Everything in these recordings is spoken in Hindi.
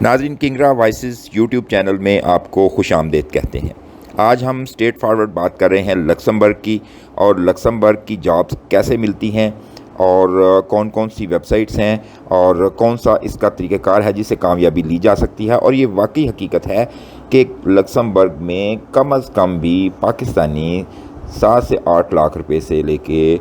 नाज़रीन, किंगरा वॉइसेस यूट्यूब चैनल में आपको खुशामदीद कहते हैं। आज हम स्ट्रेट फॉरवर्ड बात कर रहे हैं लक्समबर्ग की, और लक्समबर्ग की जॉब्स कैसे मिलती हैं और कौन कौन सी वेबसाइट्स हैं और कौन सा इसका तरीक़ाकार है जिससे कामयाबी ली जा सकती है। और ये वाकई हकीकत है कि लक्समबर्ग में कम अज़ कम भी पाकिस्तानी 7 से 8 लाख रुपए से लेके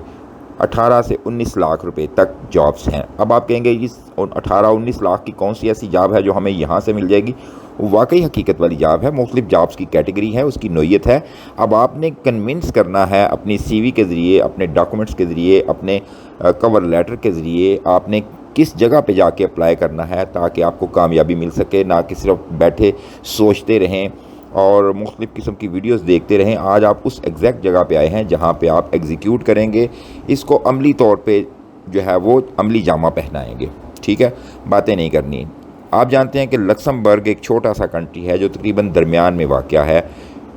18 से 19 लाख रुपए तक जॉब्स हैं। अब आप कहेंगे इस 18-19 लाख की कौन सी ऐसी जॉब है जो हमें यहाँ से मिल जाएगी। वाकई हकीकत वाली जॉब है, मुख्तलिफ जॉब्स की कैटेगरी है, उसकी नोयत है। अब आपने कन्विंस करना है अपनी सीवी के ज़रिए, अपने डॉक्यूमेंट्स के ज़रिए, अपने कवर लेटर के ज़रिए आपने किस जगह पे जाके अप्लाई करना है ताकि आपको कामयाबी मिल सके, ना कि सिर्फ बैठे सोचते रहें और मुख्तलिफ़ किस्म की वीडियोस देखते रहें। आज आप उस एग्जैक्ट जगह पे आए हैं जहाँ पे आप एग्जीक्यूट करेंगे, इसको अमली तौर पे जो है वो अमली जामा पहनाएंगे। ठीक है, बातें नहीं करनी। आप जानते हैं कि लक्समबर्ग एक छोटा सा कंट्री है जो तकरीबन दरमियान में वाक़या है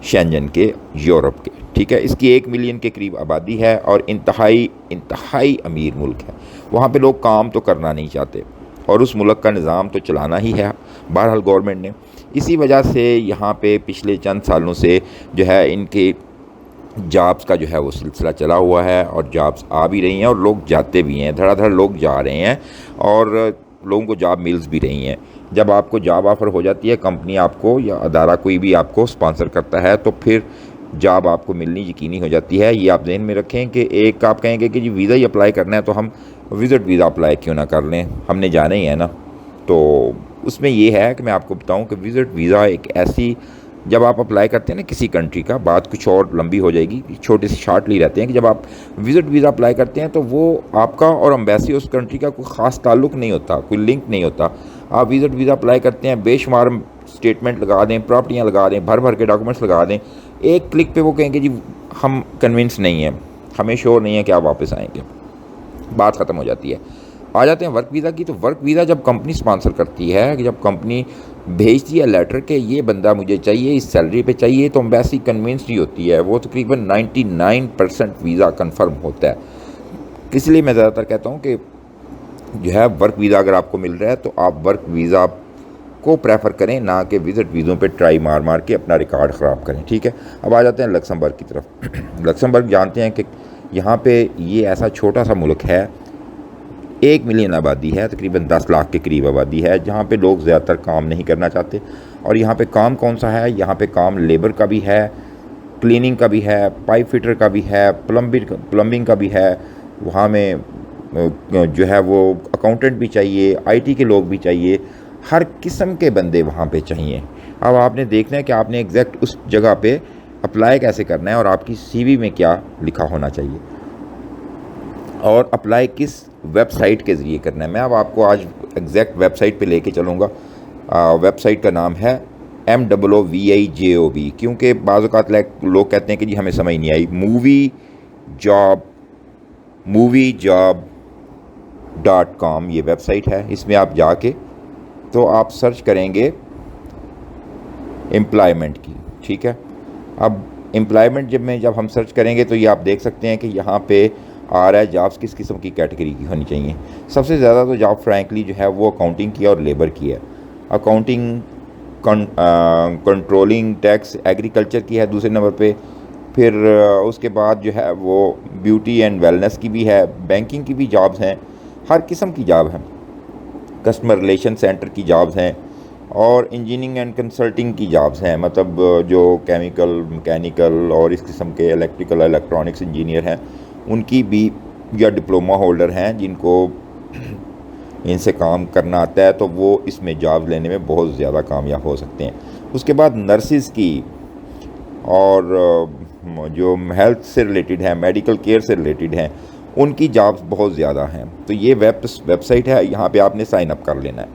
शेंजन के, यूरोप के। ठीक है, इसकी 1 मिलियन के करीब आबादी है और इंतहाई अमीर मुल्क है। वहाँ पे लोग काम तो करना नहीं चाहते और उस मुल्क का निज़ाम तो चलाना ही है बहरहाल गवर्नमेंट ने। इसी वजह से यहाँ पे पिछले चंद सालों से जो है इनके जॉब्स का जो है वो सिलसिला चला हुआ है और जॉब्स आ भी रही हैं और लोग जाते भी हैं, धड़ाधड़ लोग जा रहे हैं और लोगों को जॉब मिल्स भी रही हैं। जब आपको जॉब ऑफ़र हो जाती है, कंपनी आपको या अदारा कोई भी आपको स्पॉन्सर करता है, तो फिर जॉब आपको मिलनी यकीनी हो जाती है। ये आप ज़हन में रखें कि एक आप कहेंगे कि जी वीज़ा ही अप्लाई करना है तो हम विज़िट वीज़ा अप्लाई क्यों ना कर लें, हमने जाना ही है ना। तो उसमें ये है कि मैं आपको बताऊं कि विज़िट वीज़ा एक ऐसी, जब आप अप्लाई करते हैं ना किसी कंट्री का, बात कुछ और लंबी हो जाएगी, छोटे से शार्ट ली रहते हैं कि जब आप विज़िट वीज़ा अप्लाई करते हैं तो वो आपका और एम्बेसी उस कंट्री का कोई ख़ास ताल्लुक़ नहीं होता, कोई लिंक नहीं होता। आप विज़िट वीज़ा अप्लाई करते हैं, बेशुमार स्टेटमेंट लगा दें, प्रॉपर्टियाँ लगा दें, भर भर के डॉक्यूमेंट्स लगा दें, एक क्लिक पे वो कहेंगे जी हम कन्विंस नहीं हैं, हमें श्योर नहीं है कि आप वापस आएंगे, बात ख़त्म हो जाती है। आ जाते हैं वर्क वीज़ा की। तो वर्क वीज़ा जब कंपनी स्पॉन्सर करती है, कि जब कंपनी भेजती है लेटर के ये बंदा मुझे चाहिए, इस सैलरी पे चाहिए, तो एम्बेसी कन्विंस नहीं होती है। वो तकरीबन 99% वीज़ा कन्फर्म होता है। इसलिए मैं ज़्यादातर कहता हूँ कि जो है वर्क वीज़ा अगर आपको मिल रहा है तो आप वर्क वीज़ा को प्रेफर करें, ना कि विज़िट वीज़ों पे ट्राई मार मार के अपना रिकॉर्ड ख़राब करें। ठीक है, अब आ जाते हैं लक्समबर्ग की तरफ। लक्समबर्ग जानते हैं कि यहाँ पे ये ऐसा छोटा सा मुल्क है, 1 मिलियन आबादी है, तकरीबन 10 लाख के करीब आबादी है, जहाँ पे लोग ज़्यादातर काम नहीं करना चाहते। और यहाँ पे काम कौन सा है, यहाँ पे काम लेबर का भी है, क्लीनिंग का भी है, पाइप फिटर का भी है, प्लम्बिंग का भी है। वहाँ में जो है वो अकाउंटेंट भी चाहिए, आईटी के लोग भी चाहिए, हर किस्म के बंदे वहाँ पे चाहिए। अब आपने देखना है कि आपने एग्जैक्ट उस जगह पे अप्लाई कैसे करना है और आपकी सीवी में क्या लिखा होना चाहिए और अप्लाई किस वेबसाइट के ज़रिए करना है। मैं अब आपको आज एग्जैक्ट वेबसाइट पे लेके चलूँगा। वेबसाइट का नाम है MOOVIJOB, क्योंकि बाज़ औक़ात लोग कहते हैं कि जी हमें समझ नहीं आई। moviejob.com ये वेबसाइट है। इसमें आप जाके तो आप सर्च करेंगे एम्प्लॉयमेंट की। ठीक है, अब एम्प्लॉयमेंट जब हम सर्च करेंगे तो ये आप देख सकते हैं कि यहाँ पे आ रहा है जॉब्स किस किस्म की कैटेगरी की होनी चाहिए। सबसे ज़्यादा तो जॉब फ्रैंकली जो है वो अकाउंटिंग की और लेबर की है। अकाउंटिंग, कंट्रोलिंग, टैक्स, एग्रीकल्चर की है दूसरे नंबर पे। फिर उसके बाद जो है वो ब्यूटी एंड वेलनेस की भी है, बैंकिंग की भी जॉब्स हैं, हर किस्म की जॉब है, कस्टमर रिलेशन सेंटर की जॉब्स हैं और इंजीनियरिंग एंड कंसल्टिंग की जॉब्स हैं। मतलब जो केमिकल, मैकेनिकल और इस किस्म के इलेक्ट्रिकल, इलेक्ट्रॉनिक्स इंजीनियर हैं उनकी भी, या डिप्लोमा होल्डर हैं जिनको इनसे काम करना आता है, तो वो इसमें जॉब लेने में बहुत ज़्यादा कामयाब हो सकते हैं। उसके बाद नर्सिस की और जो हेल्थ से रिलेटेड है, मेडिकल केयर से रिलेटेड हैं, उनकी जॉब्स बहुत ज़्यादा हैं। तो ये वेबसाइट है, यहाँ पे आपने साइन अप कर लेना है।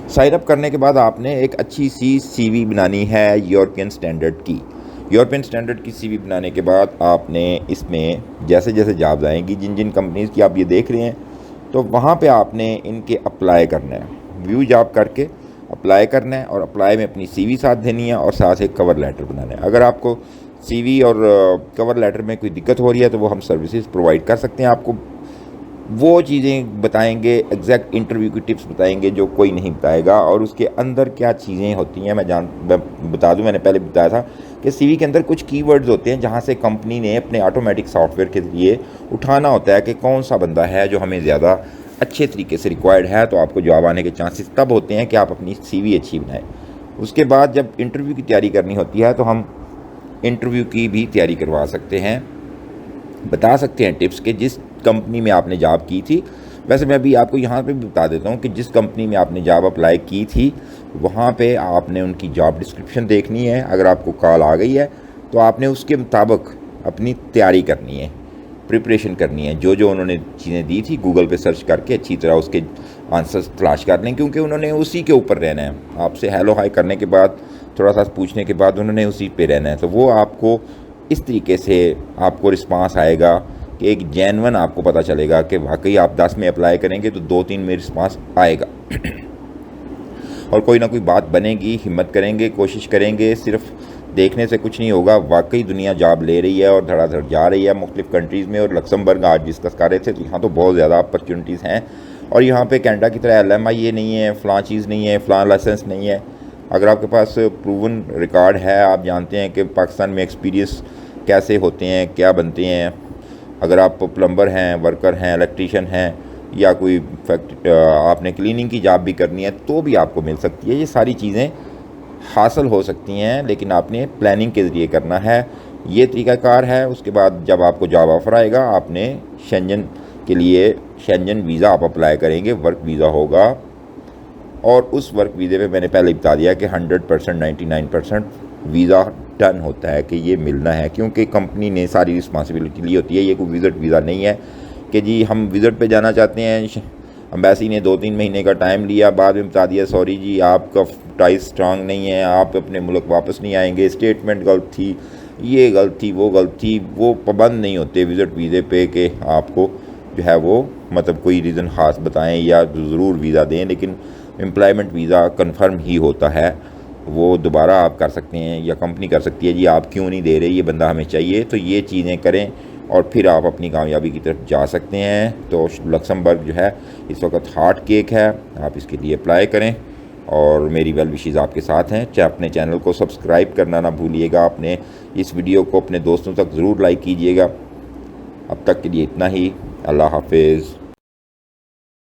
साइन अप करने के बाद आपने एक अच्छी सी सीवी बनानी है यूरोपियन स्टैंडर्ड की। यूरोपियन स्टैंडर्ड की सीवी बनाने के बाद आपने इसमें जैसे जैसे जॉब्स आएंगी, जिन जिन कंपनीज़ की आप ये देख रहे हैं, तो वहाँ पे आपने इनके अप्लाई करना है, व्यू जॉब करके अप्लाई करना है और अप्लाई में अपनी सीवी साथ देनी है और साथ एक कवर लेटर बनाना है। अगर आपको सीवी और कवर लेटर में कोई दिक्कत हो रही है तो वो हम सर्विसेज प्रोवाइड कर सकते हैं आपको। वो चीज़ें बताएंगे, एग्जैक्ट इंटरव्यू की टिप्स बताएंगे जो कोई नहीं बताएगा। और उसके अंदर क्या चीज़ें होती हैं मैं बता दूं, मैंने पहले बताया था कि सीवी के अंदर कुछ कीवर्ड्स होते हैं जहां से कंपनी ने अपने ऑटोमेटिक सॉफ्टवेयर के लिए उठाना होता है कि कौन सा बंदा है जो हमें ज़्यादा अच्छे तरीके से रिक्वायर्ड है। तो आपको जॉब आने के चांसेस तब होते हैं कि आप अपनी सीवी अच्छी बनाएं। उसके बाद जब इंटरव्यू की तैयारी करनी होती है तो हम इंटरव्यू की भी तैयारी करवा सकते हैं, बता सकते हैं टिप्स के जिस कंपनी में आपने जॉब की थी। वैसे मैं भी आपको यहाँ पे भी बता देता हूँ कि जिस कंपनी में आपने जॉब अप्लाई की थी वहाँ पे आपने उनकी जॉब डिस्क्रिप्शन देखनी है। अगर आपको कॉल आ गई है तो आपने उसके मुताबिक अपनी तैयारी करनी है, प्रिपरेशन करनी है। जो जो उन्होंने चीज़ें दी थी गूगल पे सर्च करके अच्छी तरह उसके आंसर्स तलाश कर लें, क्योंकि उन्होंने उसी के ऊपर रहना है। आपसे हेलो हाई करने के बाद थोड़ा सा पूछने के बाद उन्होंने उसी पे रहना है। तो वो आपको इस तरीके से आपको रिस्पांस आएगा कि एक जेन्युइन आपको पता चलेगा कि वाकई आप 10 में अप्लाई करेंगे तो 2-3 में रिस्पांस आएगा और कोई ना कोई बात बनेगी। हिम्मत करेंगे, कोशिश करेंगे, सिर्फ देखने से कुछ नहीं होगा। वाकई दुनिया जॉब ले रही है और धड़ाधड़ जा रही है मुख्तलिफ कंट्रीज़ में। और लक्समबर्ग आज डिस्कस कर रहे थे तो यहाँ तो बहुत ज़्यादा अपॉर्चुनिटीज़ हैं। और यहाँ पे कनाडा की तरह LMI नहीं है, फ़लाँ चीज़ नहीं है, फ़लाँ लाइसेंस नहीं है। अगर आपके पास प्रूवन रिकॉर्ड है, आप जानते हैं कि पाकिस्तान में एक्सपीरियंस कैसे होते हैं, क्या बनते हैं। अगर आप प्लम्बर हैं, वर्कर हैं, इलेक्ट्रीशियन हैं या कोई आपने क्लीनिंग की जॉब भी करनी है तो भी आपको मिल सकती है। ये सारी चीज़ें हासिल हो सकती हैं, लेकिन आपने प्लानिंग के ज़रिए करना है। ये तरीक़ाकार है। उसके बाद जब आपको जॉब ऑफ़र आएगा आपने शेंजन के लिए शेंजन वीज़ा आप अप्लाई करेंगे, वर्क वीज़ा होगा। और उस वर्क वीज़े पे मैंने पहले बता दिया कि 100% 99% वीज़ा डन होता है कि ये मिलना है, क्योंकि कंपनी ने सारी रिस्पॉन्सिबिलिटी ली होती है। ये कोई विज़िट वीज़ा नहीं है कि जी हम विज़िट पे जाना चाहते हैं, एम्बेसी ने 2-3 महीने का टाइम लिया, बाद में बता दिया सॉरी जी आपका टाइस स्ट्रांग नहीं है, आप अपने मुल्क वापस नहीं आएंगे, स्टेटमेंट गलत थी, ये गलत थी, वो गलत थी। वो पाबंद नहीं होते विज़िट वीज़े पे कि आपको जो है वो मतलब कोई रीज़न ख़ास बताएं या ज़रूर वीज़ा दें। लेकिन एम्प्लॉयमेंट वीज़ा कन्फर्म ही होता है, वो दोबारा आप कर सकते हैं या कंपनी कर सकती है जी आप क्यों नहीं दे रहे, ये बंदा हमें चाहिए। तो ये चीज़ें करें और फिर आप अपनी कामयाबी की तरफ जा सकते हैं। तो लक्समबर्ग जो है इस वक्त हॉट केक है, आप इसके लिए अप्लाई करें। और मेरी वेल विशेज़ आपके साथ हैं। चाहे अपने चैनल को सब्सक्राइब करना ना भूलिएगा, अपने इस वीडियो को अपने दोस्तों तक ज़रूर लाइक कीजिएगा। अब तक के लिए इतना ही। अल्लाह हाफिज़।